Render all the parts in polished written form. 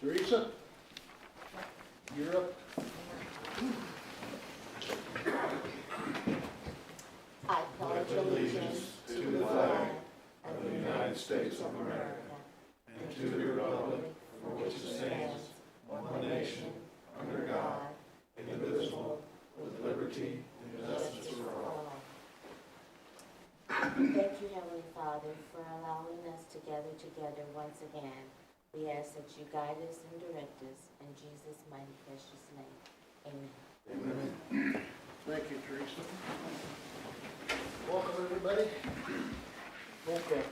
Teresa, you're up. I pledge allegiance to the flag of the United States of America and to the republic for which it stands, one nation, under God, indivisible, with liberty and justice for all. Thank you, Heavenly Father, for allowing us to gather together once again. We ask that you guide us and direct us in Jesus' mighty precious name. Amen. Amen. Thank you, Teresa. Welcome, everybody. Roll call.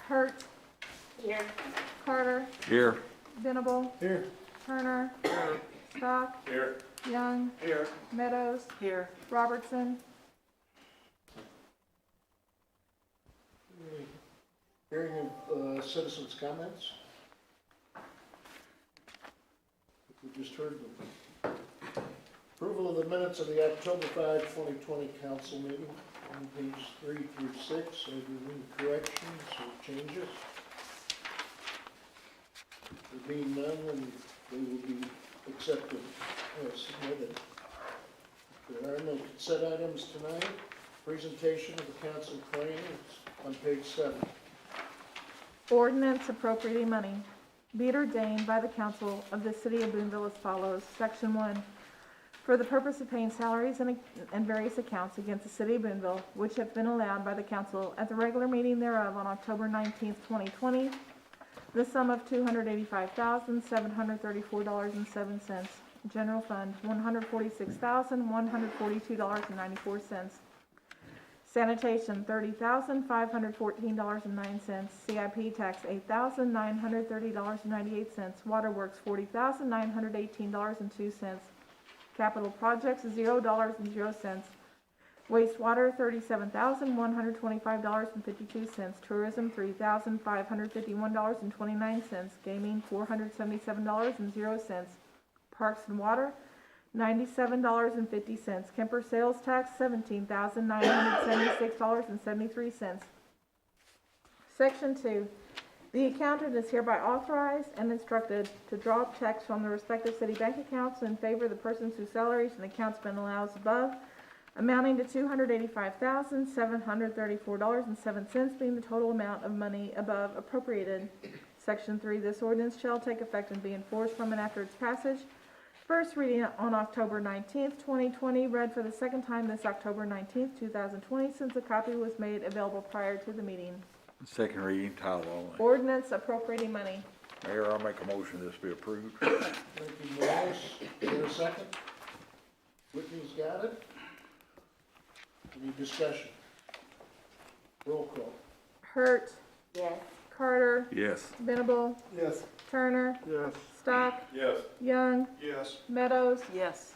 Hurt, Here. Carter, Here. Venable, Here. Turner, Stock, Here. Young, Here. Meadows, Here. Robertson. Hearing of citizens' comments. We just heard them. Approval of the minutes of the October 5, 2020 council meeting on pages 3 through 6. Are there any corrections or changes? There being none, and they will be accepted as submitted. There are no consent items tonight. Presentation of the council claims on page 7. Ordinance appropriating money. Be it ordained by the council of the city of Boonville as follows. Section 1. For the purpose of paying salaries and various accounts against the city of Boonville, which have been allowed by the council at the regular meeting thereof on October 19th, 2020, the sum of $285,734.07. General fund, $146,142.94. Sanitation, $30,514.09. CIP tax, $8,930.98. Waterworks, $40,918.02. Capital projects, $0.00. Wastewater, $37,125.52. Tourism, $3,551.29. Gaming, $477.00. Parks and Water, $97.50. Kemper sales tax, $17,976.73. Section 2. The accountant is hereby authorized and instructed to draw checks from the respective city bank accounts in favor of the persons whose salaries and accounts been allowed above, amounting to $285,734.07, being the total amount of money above appropriated. Section 3. This ordinance shall take effect and be enforced from and after its passage. First reading on October 19th, 2020, read for the second time this October 19th, 2020, since a copy was made available prior to the meeting. Second reading, title only. Ordinance appropriating money. Mayor, I'll make a motion this be approved. Thank you, Morris. Is there a second? Whitney's got it. Any discussion? Roll call. Hurt, Yes. Carter, Yes. Venable, Yes. Turner, Yes. Stock, Yes. Young, Yes. Meadows. Yes.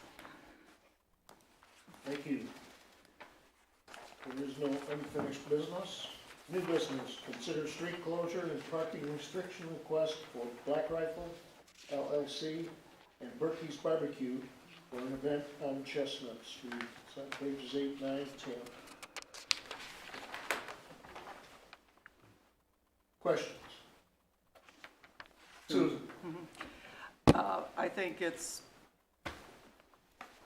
Thank you. There is no unfinished business. New business, consider street closure and parking restriction request for Black Rifle LLC and Berkey's Barbecue for an event on Chestnut Street. It's on pages 8, 9, 10. Questions? Susan? I think it's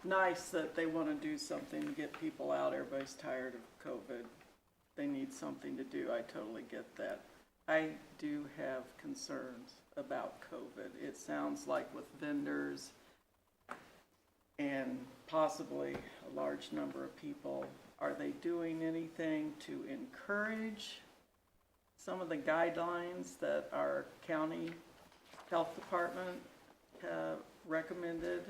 nice that they want to do something to get people out. Everybody's tired of COVID. They need something to do. I totally get that. I do have concerns about COVID. It sounds like with vendors and possibly a large number of people, are they doing anything to encourage some of the guidelines that our county health department have recommended?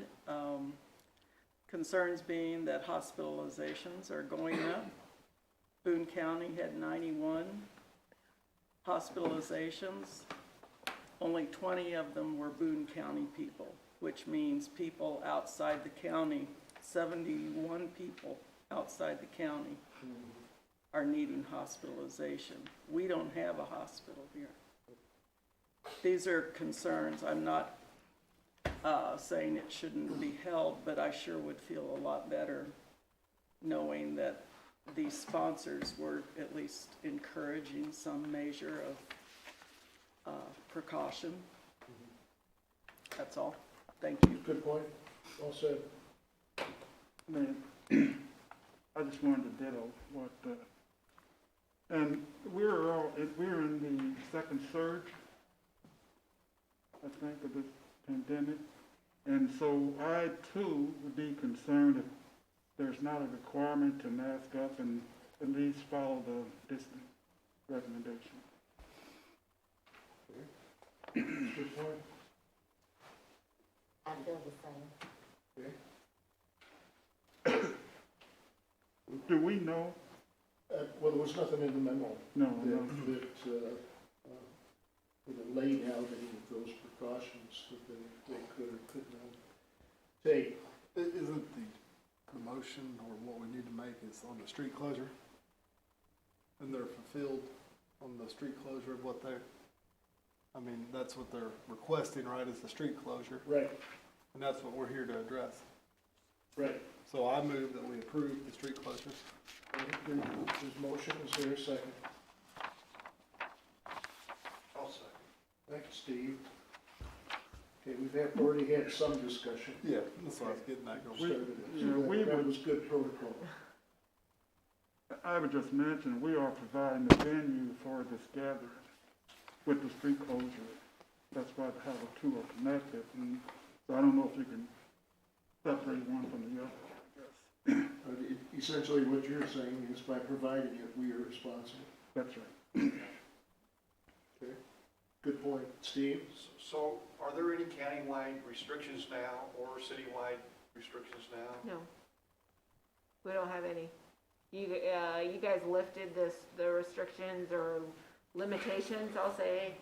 Concerns being that hospitalizations are going up. Boone County had 91 hospitalizations. Only 20 of them were Boone County people, which means people outside the county, 71 people outside the county are needing hospitalization. We don't have a hospital here. These are concerns. I'm not saying it shouldn't be held, but I sure would feel a lot better knowing that these sponsors were at least encouraging some measure of precaution. That's all. Thank you. Good point. All said. Man, I just wanted to ditto what, and we're in the second surge, I think, of this pandemic. And so I too would be concerned if there's not a requirement to mask up and at least follow the distance recommendation. Good point. I feel the same. Okay. Do we know? Well, there was nothing in the memo No, that, no. that laid out any of those precautions that they could or could not take. Isn't the motion or what we need to make is on the street closure? And they're fulfilled on the street closure of what they're, I mean, that's what they're requesting, right, is the street closure? Right, And that's what we're here to address. right. So I move that we approve the street closures. There's motion, is there a second? I'll second. Thanks, Steve. Okay, already had some discussion. Yeah, that's what I was getting at. Go Started it. yeah, So we that would- was good protocol. I would just mention, we are providing the venue for this gathering with the street closure. That's why how the two are connected. And so I don't know if you can separate one from the other, I guess. Essentially, what you're saying is by providing it, we are responsible. That's right. Okay. Good point. Steve? So are there any countywide restrictions now or citywide restrictions now? No. We don't have any. You guys lifted the restrictions or limitations, I'll say,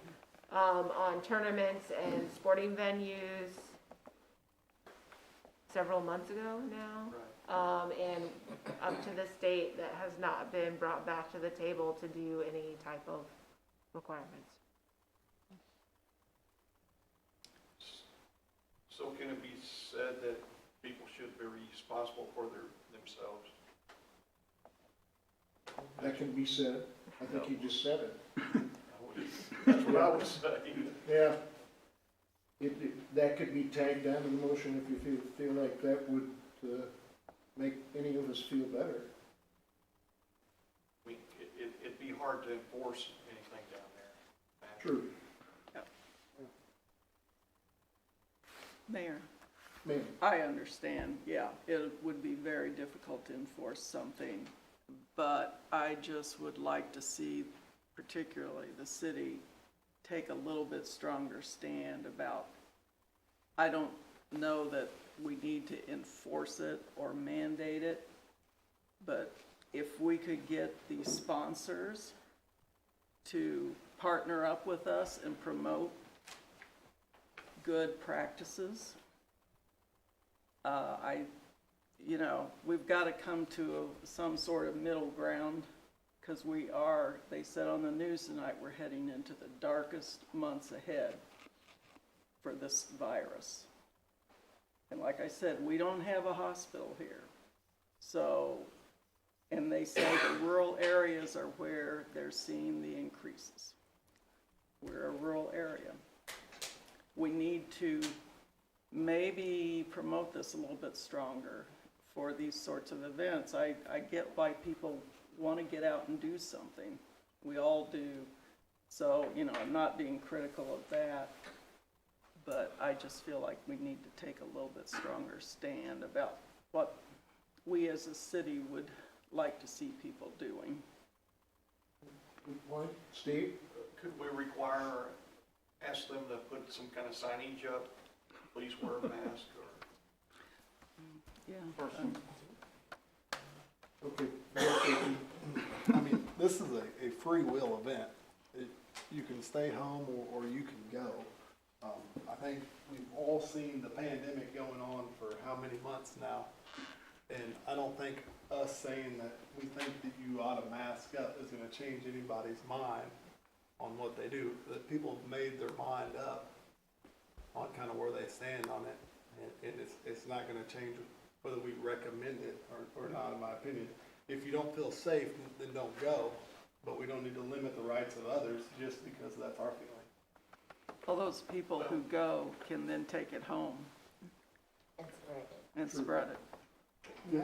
on tournaments and sporting venues several months ago now. Right. And up to this date, that has not been brought back to the table to do any type of requirements. So can it be said that people should be responsible for themselves? That can be said. I think you just said it. That's what I would say. Yeah. That could be tagged down in the motion if you feel like that would make any of us feel better. I mean, it'd be hard to enforce anything down there. True. Mayor, Ma'am. I understand, yeah, it would be very difficult to enforce something, but I just would like to see, particularly the city, take a little bit stronger stand about, I don't know that we need to enforce it or mandate it, but if we could get these sponsors to partner up with us and promote good practices, we've got to come to some sort of middle ground, because they said on the news tonight, we're heading into the darkest months ahead for this virus. And like I said, we don't have a hospital here. So, and they say the rural areas are where they're seeing the increases. We're a rural area. We need to maybe promote this a little bit stronger for these sorts of events. I get why people want to get out and do something. We all do. So, I'm not being critical of that, but I just feel like we need to take a little bit stronger stand about what we as a city would like to see people doing. Good point. Steve? Could we ask them to put some kind of signage up, please wear a mask, or? Yeah. Okay. I mean, this is a free will event. You can stay home or you can go. I think we've all seen the pandemic going on for how many months now. And I don't think us saying that we think that you ought to mask up is gonna change anybody's mind on what they do. That people have made their mind up on kind of where they stand on it. And it's not gonna change whether we recommend it or not, in my opinion. If you don't feel safe, then don't go. But we don't need to limit the rights of others just because that's our feeling. All those people who go can then take it home And spread it. and spread it. Yeah.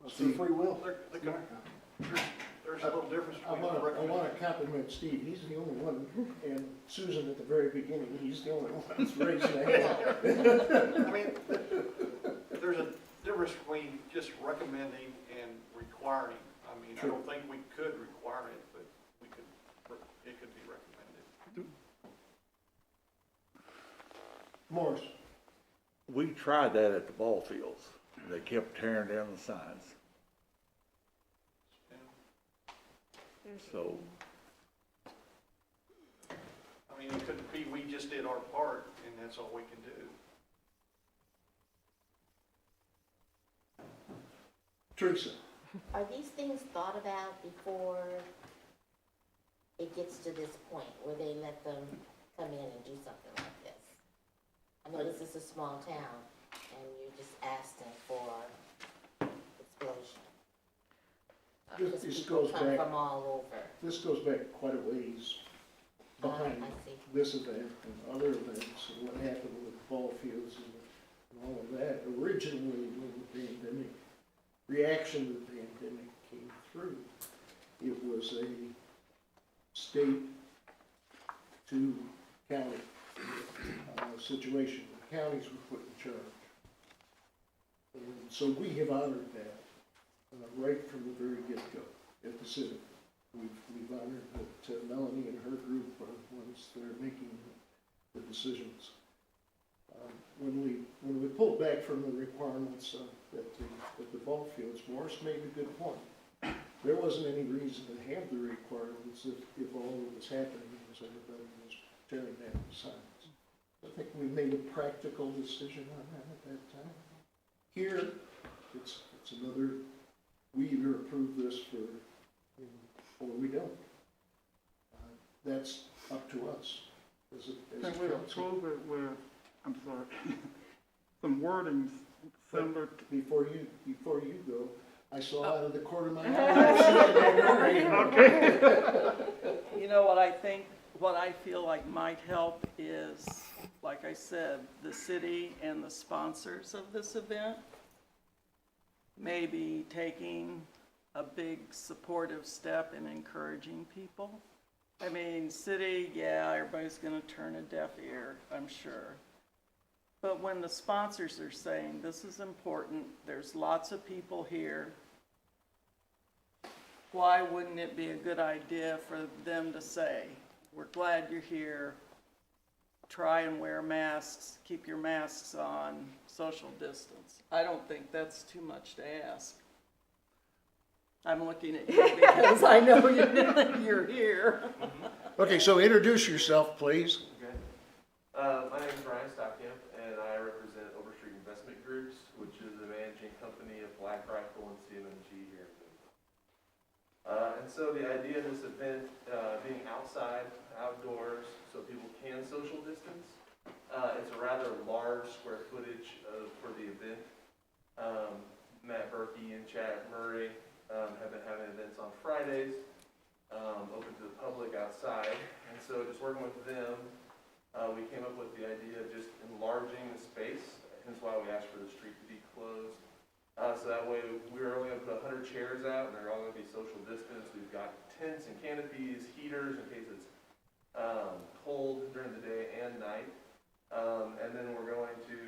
It's a free will. There's a little difference I between wanna recommending. compliment Steve, he's the only one, and Susan at the very beginning, he's the only one that's raising a hand. I mean, there's a difference between just recommending and requiring. I mean, I don't think we could require it, but it could be recommended. Morris, We tried that at the ball fields. They kept tearing down the signs. So, I mean, it could be we just did our part and that's all we can do. Teresa, Are these things thought about before it gets to this point where they let them come in and do something like this? I know this is a small town and you're just asking for explosion. Because This people goes come back- from all over. this goes back quite a ways behind I see. this event and other events and what happened with ball fields and all of that. Originally, when the pandemic, reaction to the pandemic came through, it was a state to county situation. The counties were put in charge. And so we have honored that right from the very get-go at the city. We've honored that Melanie and her group are the ones that are making the decisions. When we pulled back from the requirements at the ball fields, Morris made a good point. There wasn't any reason to have the requirements if all that was happening was everybody was tearing down the signs. I think we made a practical decision on that at that time. Here, it's another, we either approve this or we don't. That's up to us as a Can we council. approve it with, I'm sorry, some wordings similar to, Before you go, I saw out of the corner of my eye. okay, You know what I think, what I feel like might help is, like I said, the city and the sponsors of this event maybe taking a big supportive step in encouraging people. I mean, city, yeah, everybody's gonna turn a deaf ear, I'm sure. But when the sponsors are saying, this is important, there's lots of people here, why wouldn't it be a good idea for them to say, we're glad you're here, try and wear masks, keep your masks on, social distance. I don't think that's too much to ask. I'm looking at you because I know you're here. Okay, so introduce yourself, please. Okay. My name is Ryan Stockamp, and I represent Overstreet Investment Groups, which is the managing company of Black Rifle and CMMG here in Boonville. And so the idea of this event being outside, outdoors, so people can social distance. It's a rather large square footage for the event. Matt Berkey and Chad Murray have been having events on Fridays, open to the public outside. And so just working with them, we came up with the idea of just enlarging the space, hence why we asked for the street to be closed. So that way we were only going to put 100 chairs out and they're all going to be social distance. We've got tents and canopies, heaters in case it's cold during the day and night. And then we're going to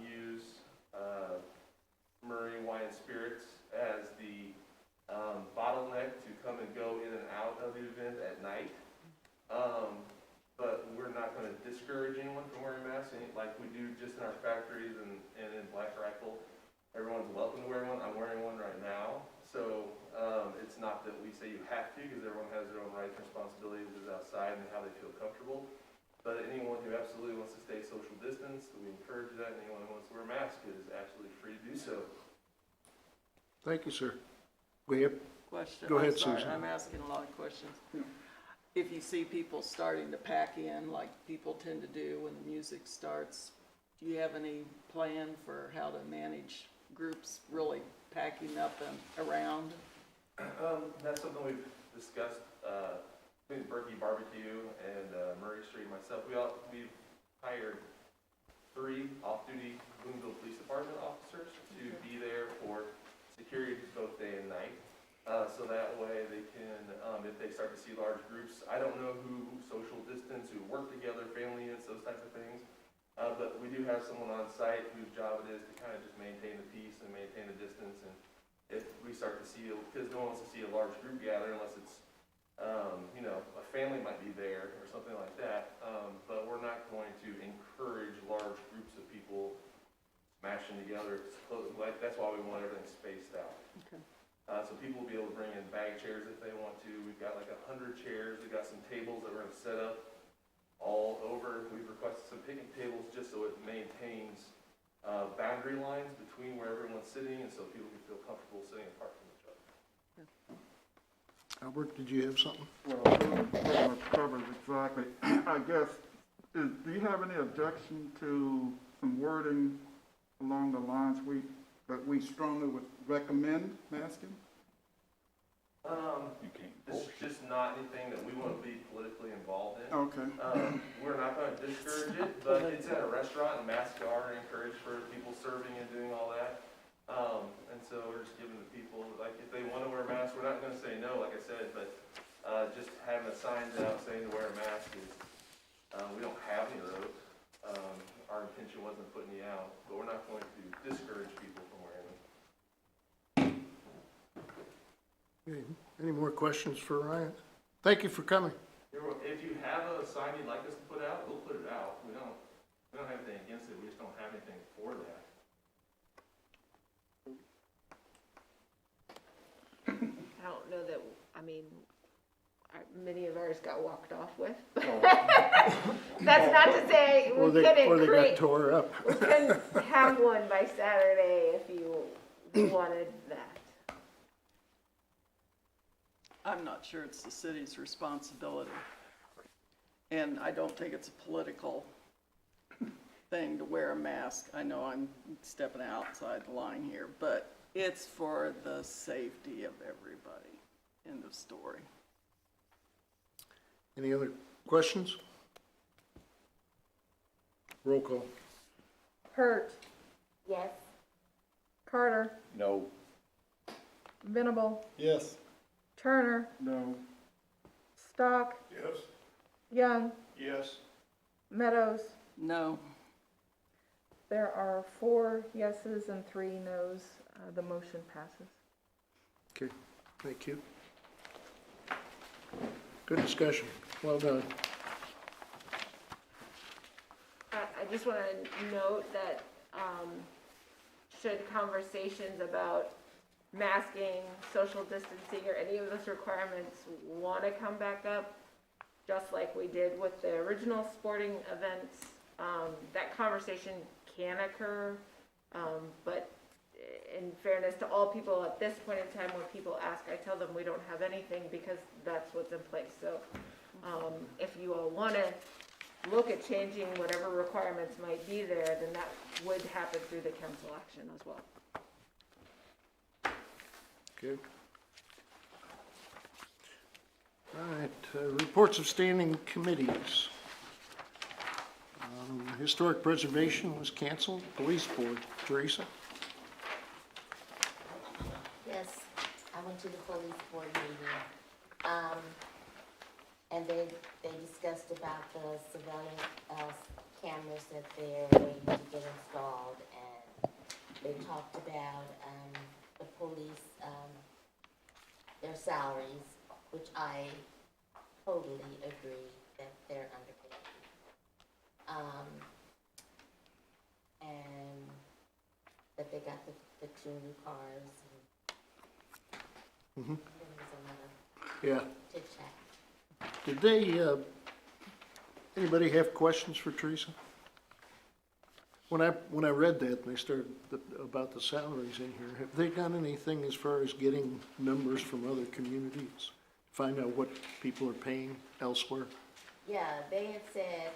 use Murray Wine and Spirits as the bottleneck to come and go in and out of the event at night. But we're not going to discourage anyone from wearing masks like we do just in our factories and in Black Rifle. Everyone's welcome to wear one. I'm wearing one right now. So it's not that we say you have to, because everyone has their own rights and responsibilities outside and how they feel comfortable. But anyone who absolutely wants to stay social distance, we encourage that. And anyone who wants to wear a mask is absolutely free to do so. Thank you, sir. We have, Question. Go ahead, I'm sorry, Susan. I'm asking a lot of questions. If you see people starting to pack in, like people tend to do when the music starts, do you have any plan for how to manage groups really packing up and around? That's something we've discussed between Berkey Barbecue and Murray Street and myself. we've hired 3 off-duty Boonville Police Department officers to be there for security both day and night. So that way they can, if they start to see large groups, I don't know who social distance, who work together, family units, those types of things. But we do have someone on site whose job it is to kind of just maintain the peace and maintain the distance. And if we start to see, because no one wants to see a large group gather unless it's, you know, a family might be there or something like that. But we're not going to encourage large groups of people smashing together. Like, that's why we want everything spaced out. Okay. So people will be able to bring in bag chairs if they want to. We've got like 100 chairs. We've got some tables that we're going to set up all over. We've requested some picnic tables just so it maintains boundary lines between where everyone's sitting and so people can feel comfortable sitting apart from each other. Albert, did you have something? Well, pretty much covers exactly. I guess, do you have any objection to some wording along the lines that we strongly would recommend masking? You can't This is just not anything that we want to be politically involved in. Okay. We're not going to discourage it, but it's at a restaurant and masks are encouraged for people serving and doing all that. And so we're just giving the people, like, if they want to wear a mask, we're not going to say no, like I said, but just having a sign out saying to wear a mask is, we don't have any of those. Our intention wasn't putting you out, but we're not going to discourage people from wearing them. Okay. Any more questions for Ryan? Thank you for coming. If you have a sign you'd like us to put out, we'll put it out. We don't have anything against it, we just don't have anything for that. I don't know that, I mean, many of ours got walked off with. That's not to say we Or they couldn't got create, tore up. we couldn't have one by Saturday if you wanted that. I'm not sure it's the city's responsibility. And I don't think it's a political thing to wear a mask. I know I'm stepping outside the line here, but it's for the safety of everybody. End of story. Any other questions? Roll call. Hurt, Yes. Carter, No. Venable, Yes. Turner, No. Stock, Yes. Young, Yes. Meadows. No. There are 4 yeses and 3 nos. The motion passes. Okay, thank you. Good discussion. Well done. I just want to note that, should conversations about masking, social distancing, or any of those requirements want to come back up, just like we did with the original sporting events, that conversation can occur, but in fairness to all people at this point in time, when people ask, I tell them we don't have anything because that's what's in place. So if you all want to look at changing whatever requirements might be there, then that would happen through the council action as well. Okay. All right, reports of standing committees. Historic preservation was canceled. Police board, Teresa? Yes, I went to the police board meeting, and they discussed about the surveillance cameras that they're waiting to get installed, and they talked about the police, their salaries, which I totally agree that they're underpaid. And that they got the 2 new cars. Mm-hmm. There was another Yeah. chit chat. Did they, anybody have questions for Teresa? When I read that, and they started about the salaries in here, have they done anything as far as getting numbers from other communities? Find out what people are paying elsewhere? Yeah, they had said,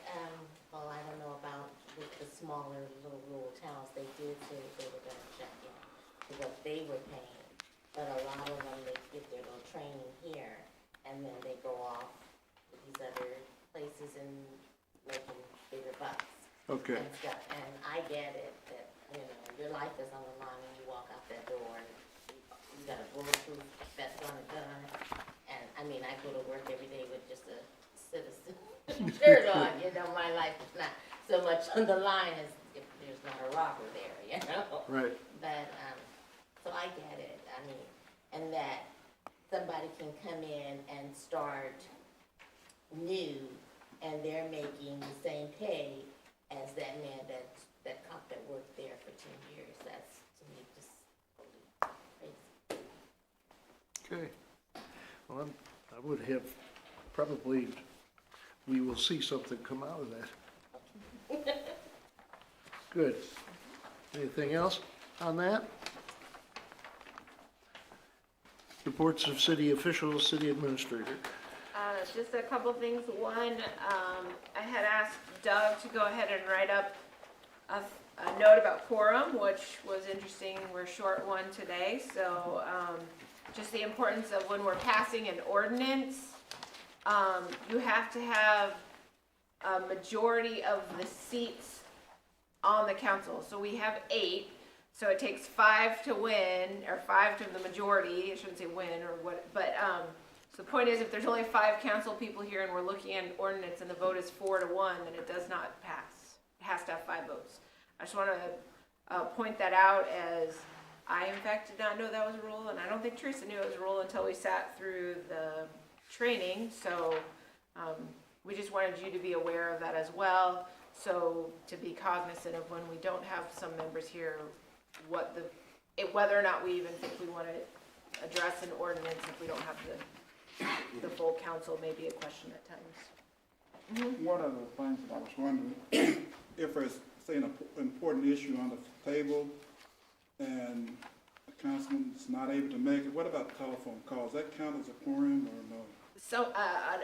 well, I don't know about with the smaller little rural towns, they did say that they were gonna check in to what they were paying. But a lot of them, they get their little training here, and then they go off to these other places and making bigger bucks Okay, and stuff. And I get it, that, you know, your life is on the line when you walk out that door, and you got a bulletproof vest on and gun. And, I mean, I go to work every day with just a citizen shirt on, you know, my life is not so much on the line as if there's not a robber there, you know? right. But, so I get it, I mean, and that somebody can come in and start new, and they're making the same pay as that man that cop that worked there for 10 years, that's, to me, just crazy. Okay. Well, I would have, probably, we will see something come out of that. Good. Anything else on that? Reports of city officials, city administrator. Just a couple things. One, I had asked Doug to go ahead and write up a note about quorum, which was interesting. We're short one today, so just the importance of when we're passing an ordinance, you have to have a majority of the seats on the council. So we have 8, so it takes 5 to win, or 5 to the majority. I shouldn't say win or what, but so the point is, if there's only 5 council people here and we're looking at an ordinance and the vote is 4 to 1, then it does not pass. It has to have 5 votes. I just want to point that out, as I, in fact, did not know that was a rule, and I don't think Teresa knew it was a rule until we sat through the training. So we just wanted you to be aware of that as well. So to be cognizant of when we don't have some members here, whether or not we even think we want to address an ordinance if we don't have the full council may be a question at times. One of the things that I was wondering, if there's, say, an important issue on the table and the councilman's not able to make it, what about telephone calls? That count as a quorum or no? So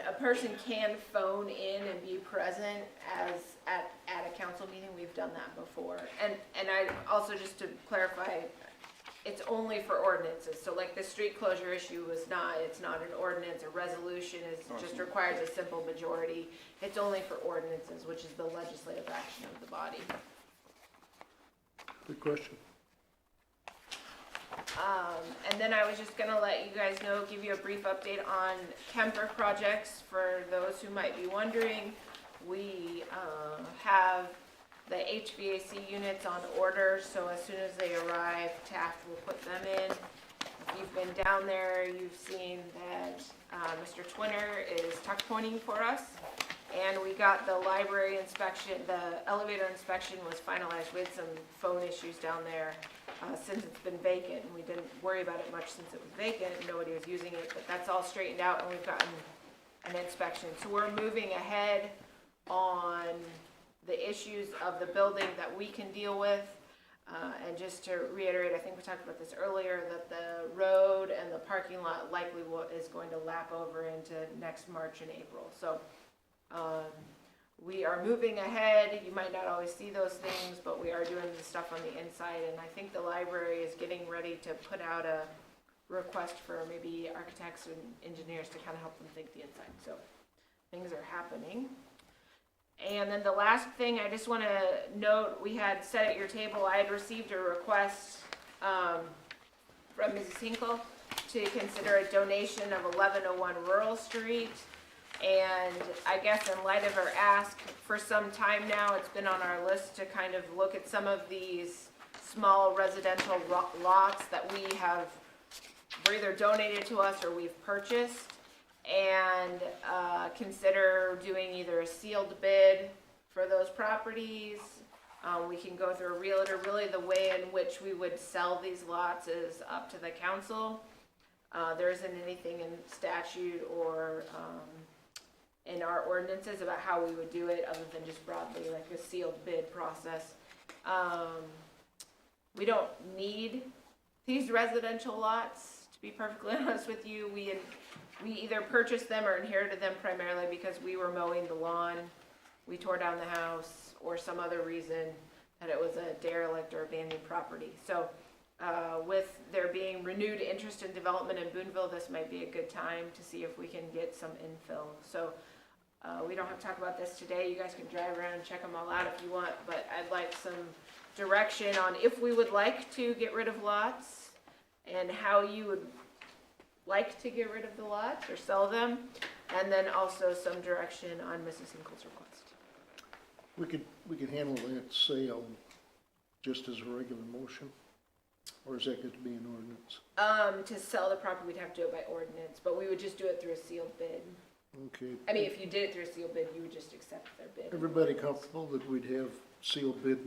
a person can phone in and be present as at a council meeting. We've done that before. And I also, just to clarify, it's only for ordinances. So like the street closure issue it's not an ordinance. A resolution just requires a simple majority. It's only for ordinances, which is the legislative action of the body. Good question. And then I was just gonna let you guys know, give you a brief update on Kemper projects. For those who might be wondering, we have the HVAC units on order, so as soon as they arrive, Taft will put them in. If you've been down there, you've seen that Mr. Twinner is tuck pointing for us. And we got the library inspection, the elevator inspection was finalized. We had some phone issues down there since it's been vacant, and we didn't worry about it much since it was vacant and nobody was using it, but that's all straightened out and we've gotten an inspection. So we're moving ahead on the issues of the building that we can deal with. And just to reiterate, I think we talked about this earlier, that the road and the parking lot likely is going to lap over into next March and April. So we are moving ahead. You might not always see those things, but we are doing the stuff on the inside. And I think the library is getting ready to put out a request for maybe architects and engineers to kind of help them think the inside. So things are happening. And then the last thing I just want to note, we had said at your table, I had received a request from Mrs. Hinkle to consider a donation of 1101 Rural Street. And I guess in light of her ask, for some time now, it's been on our list to kind of look at some of these small residential lots that were either donated to us or we've purchased, and consider doing either a sealed bid for those properties. We can go through a realtor. Really, the way in which we would sell these lots is up to the council. There isn't anything in statute or in our ordinances about how we would do it, other than just broadly like a sealed bid process. We don't need these residential lots, to be perfectly honest with you. We either purchased them or inherited them primarily because we were mowing the lawn, we tore down the house, or some other reason that it was a derelict or abandoned property. So with there being renewed interest in development in Boonville, this might be a good time to see if we can get some infill. So We don't have to talk about this today, you guys can drive around and check them all out if you want, but I'd like some direction on if we would like to get rid of lots, and how you would like to get rid of the lots or sell them, and then also some direction on Mrs. Hinkle's request. We could handle that sale just as a regular motion, or is that going to be an ordinance? To sell the property, we'd have to do it by ordinance, but we would just do it through a sealed bid. Okay. I mean, if you did it through a sealed bid, you would just accept their bid. Everybody comfortable that we'd have sealed bid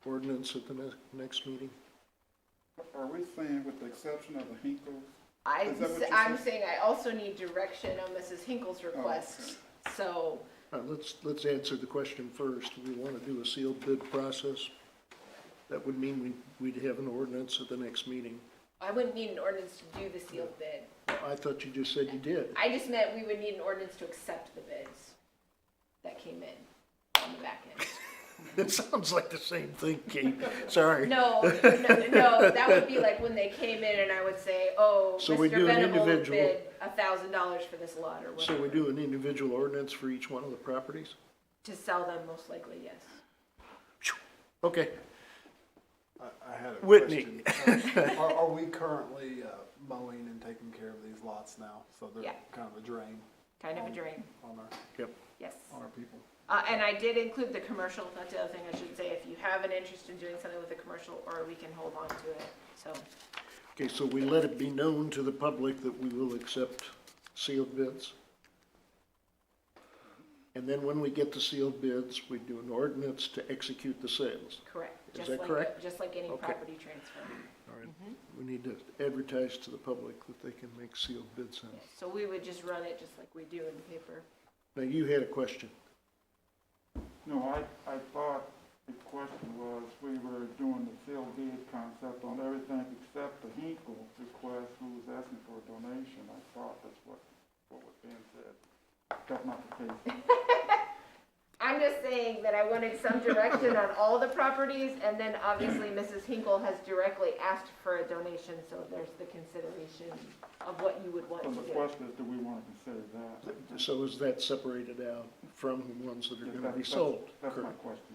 ordinance at the next meeting? Are we saying with the exception of the Hinkles? I'm saying I also need direction on Mrs. Hinkle's request, so, Let's answer the question first. Do we want to do a sealed bid process? That would mean we'd have an ordinance at the next meeting. I wouldn't need an ordinance to do the sealed bid. I thought you just said you did. I just meant we would need an ordinance to accept the bids that came in on the back end. It sounds like the same thing, Kate. Sorry. No, that would be like when they came in and I would say, oh, So we Mr. do an Venable individual. bid $1,000 for this lot or So whatever. we do an individual ordinance for each one of the properties? To sell them, most likely, yes. Okay. I had a Whitney. question. Are we currently mowing and taking care of these lots now? So they're Yeah. kind of a drain Kind of a drain, on our, yes. on our people. And I did include the commercial, that's the other thing I should say, if you have an interest in doing something with the commercial, or we can hold on to it, so. Okay, so we let it be known to the public that we will accept sealed bids. And then when we get the sealed bids, we do an ordinance to execute the sales. Correct. Is Just that like correct? Just like any Okay. property transfer. All right. We need to advertise to the public that they can make sealed bid sales. Yes. So we would just run it just like we do in the paper. Now, you had a question. No, I thought the question was, we were doing the sealed bid concept on everything except the Hinkle request, who was asking for a donation. I thought that's what was being said. That's not the case. I'm just saying that I wanted some direction on all the properties, and then obviously Mrs. Hinkle has directly asked for a donation, so there's the consideration of what you would want So to the do. question is, do we want to consider that? So is that separated out from the ones that are going to be That's- sold? That's my Correct. question.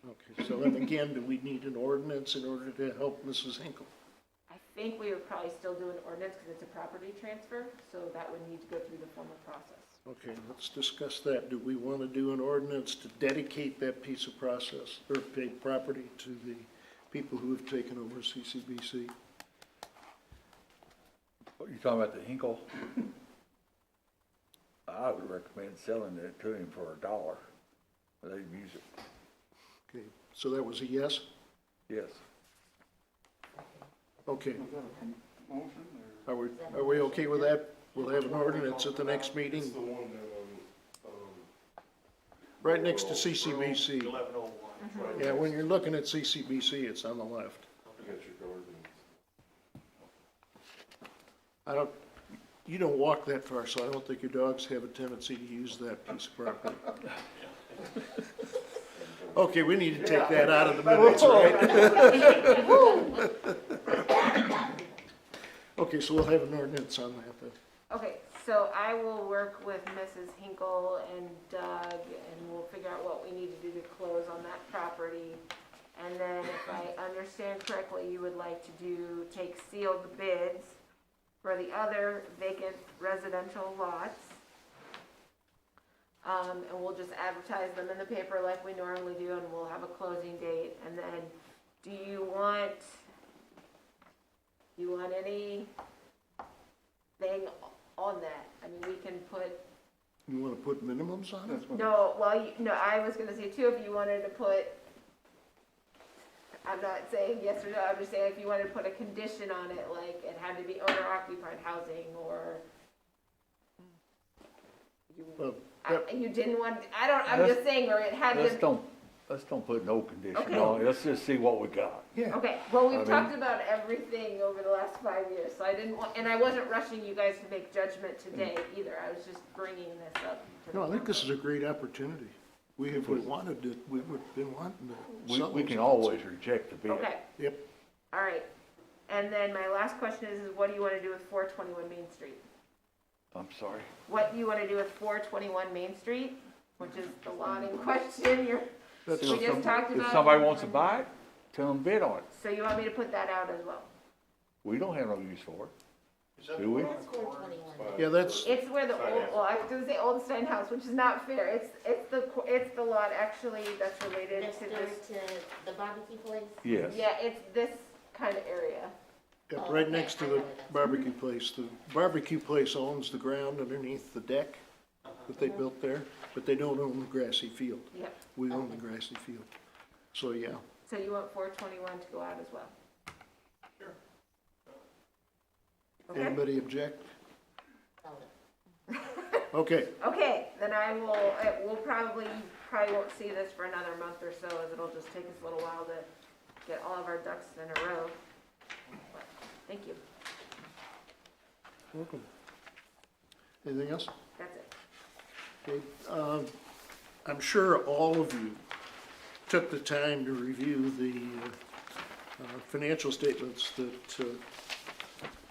That's it. Okay, so then again, do we need an ordinance in order to help Mrs. Hinkle? I think we would probably still do an ordinance because it's a property transfer, so that would need to go through the formal process. Okay, let's discuss that. Do we want to do an ordinance to dedicate that piece of process or property to the people who have taken over CCBC? What, you talking about the Hinkle? I would recommend selling it to him for $1. Let him use it. Okay, so that was a yes? Yes. Okay, Is that a motion or? are we okay with that? We'll have an ordinance at the next meeting, It's the one that, right next to CCBC. 1101. right. Yeah, when you're looking at CCBC, it's on the left. I got your card. You don't walk that far, so I don't think your dogs have a tendency to use that piece of property. Okay, we need to take that out of the minutes, right? Okay, so we'll have an ordinance on that then. Okay, so I will work with Mrs. Hinkle and Doug, and we'll figure out what we need to do to close on that property. And then if I understand correctly, you would like to take sealed bids for the other vacant residential lots. And we'll just advertise them in the paper like we normally do, and we'll have a closing date. And then, do you want anything on that? I mean, we can put, You want to put minimums on it? That's what- no, well, no, I was gonna say too, if you wanted to put, I'm not saying yes or no, I'm just saying if you wanted to put a condition on it, like it had to be owner occupied housing, or Well, you didn't want, I'm just saying, or it had Let's to, don't put no condition Okay. on it. Let's just see what we got. yeah, okay, well, I we've mean- talked about everything over the last 5 years, so I didn't want, and I wasn't rushing you guys to make judgment today either, I was just bringing this up to the no, I think this is council. a great opportunity. We have wanted to, we've been wanting to sell We those can lots. always reject the bid. Okay. Yep. All right, and then my last question is what do you want to do with 421 Main Street? I'm sorry. What do you want to do with 421 Main Street? which is the lot in question, we just talked If about. somebody wants to buy it, tell them bid on it. So you want me to put that out as well? We don't have no use for it. Is that Do we? the one That's on the 421. corner? Yeah, that's, It's where the old, well, I was gonna say Old Stein House, which is not fair. It's the lot actually that's related Next to door this. to the barbecue place? Yes. Yeah, it's this kind of area. yep, Oh, right okay. next to I the know where that's at. barbecue place. The barbecue place owns the ground underneath the deck that they built there, but they don't own the grassy field. Yep. We own the grassy field. So, yeah. So you want 421 to go out as well? Sure. Okay. Anybody object? Oh, Okay, Okay, then we'll probably won't see this for another month or so, as it'll just take us a little while to get all of our ducks in a row. But, thank you, welcome. Anything else? that's it. Okay, I'm sure all of you took the time to review the financial statements that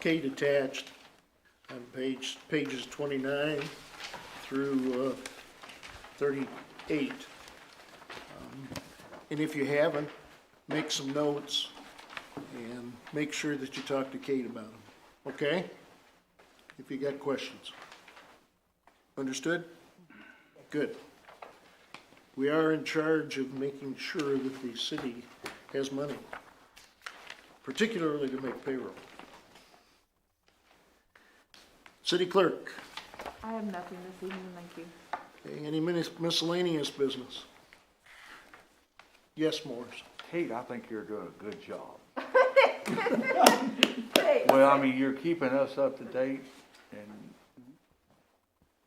Kate attached on pages 29 through 38. And if you haven't, make some notes and make sure that you talk to Kate about them, okay? If you got questions. Understood? Good. We are in charge of making sure that the city has money, particularly to make payroll. City clerk, I have nothing this evening, thank you. okay, any miscellaneous business? Yes, Morris. Kate, I think you're doing a good job. Thanks. Well, I mean, you're keeping us up to date, and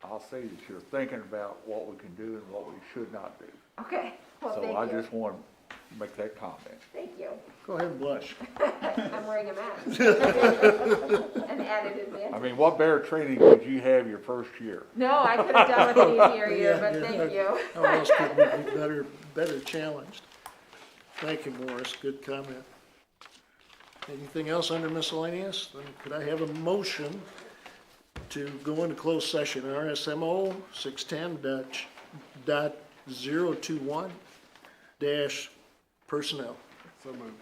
I'll say that you're thinking about what we can do and what we should not do. Okay, well, So thank I you. just want to make that comment. Thank you. Go ahead and blush. I'm wearing a mask. An added advantage. I mean, what better training would you have your first year? No, I could have done with an easier year, Yeah, but yeah. thank you. How else could we be better challenged? Thank you, Morris, good comment. Anything else under miscellaneous? Then could I have a motion to go into closed session, RSMO 610.021 dash personnel? So moved.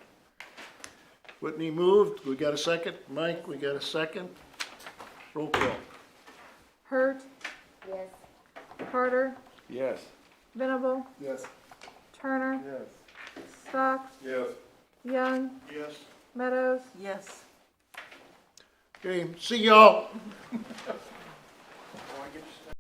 Whitney moved, we got a second. Mike, we got a second. Roll call. Hurt, yes. Carter, Yes. Venable, Yes. Turner, Yes. Stock, Yes. Young, Yes. Meadows. Yes. Okay, see y'all.